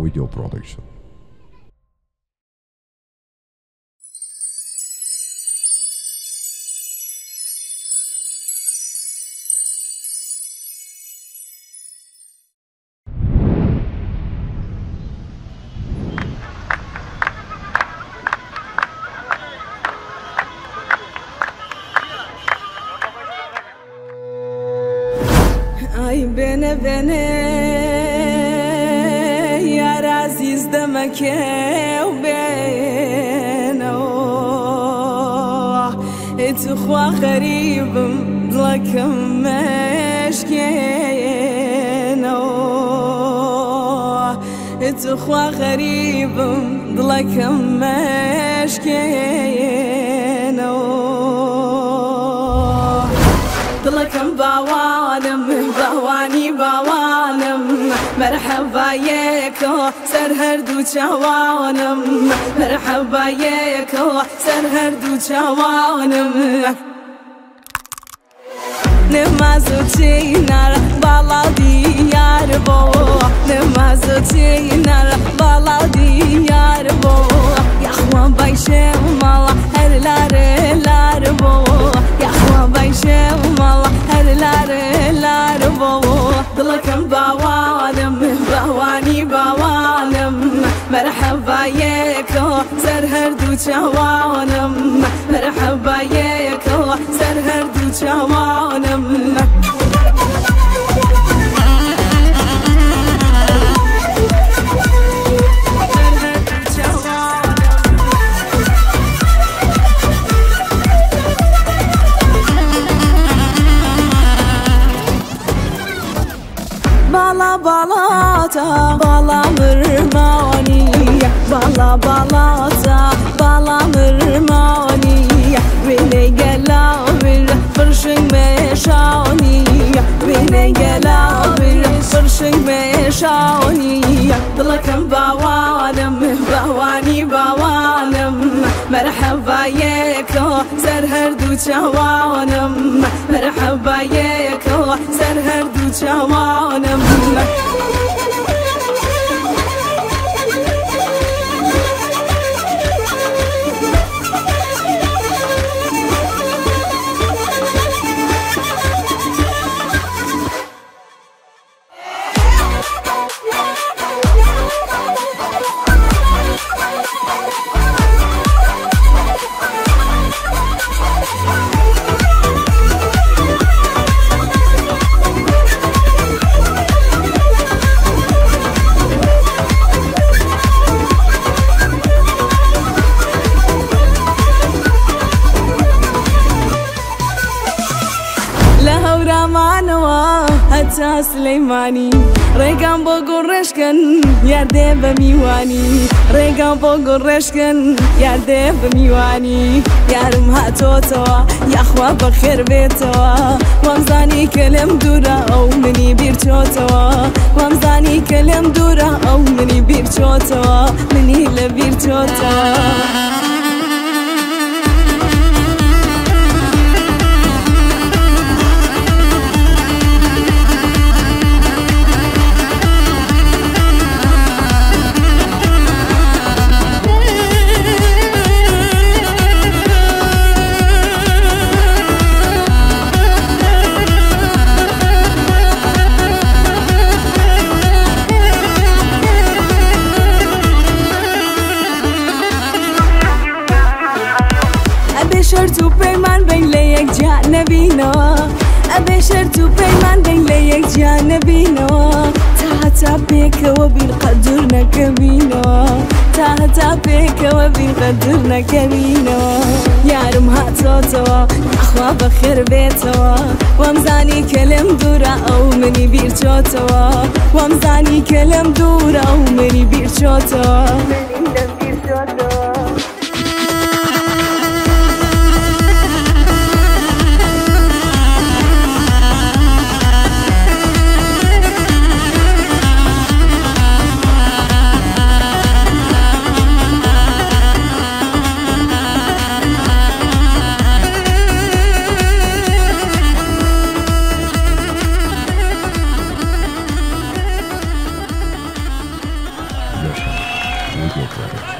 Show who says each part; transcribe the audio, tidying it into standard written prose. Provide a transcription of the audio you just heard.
Speaker 1: Video Production.
Speaker 2: Ay bene ya aziz demek بينه اتخوا غريب ضلك مشكينه اتخوا غريب ضلك مشكينه ضلكم باوانم باواني باوانم مرحبا يكو سر هردو جوانم مرحبا يكو سر هردو جوانم نمازو تينار بالا ديار بو نمازو تينار بالا ديار بو يا اخوان بايشه مالا هر لار بو يا اخوان بايشه مالا هر لار بو ضلكم باوانم باواني باوانم مرحبا يكو سر هردو جوانم مرحبا يكو سر هردو جوانم Bala balata, bala mırmani, bala balata, bala mırmani. Beni gelavir, fırşın meşani. Beni gelavir, fırşın meşani. ضلكم باوانم, باواني باوانم. مرحبا يكو سر هردو جوانم. مرحبا يكو سر هردو جوانم. هتا سليماني ريقان بوغو رشكن ياردي بميواني ريقان بوغو رشكن ياردي بميواني يارم هاتوتوا يا اخوا بخير بيتوا وامزاني كلم دورا او مني بيرتوتوا وامزاني كلم دورا او مني بيرتوتوا مني لبيرتوتوا شرطو پیمان بین لیک جانبینو ابي شرطو پیمان بین لیک جانبینو تا بيك وبالقدر نكبينو تا بيك وبالقدر نكبينو يارم هاتوتوا اخوا بخير بيتوا وامزاني كلم دورا او مني بيرتوتوا وامزاني كلم دورا او مني بيرتوتوا
Speaker 1: بێت وەرە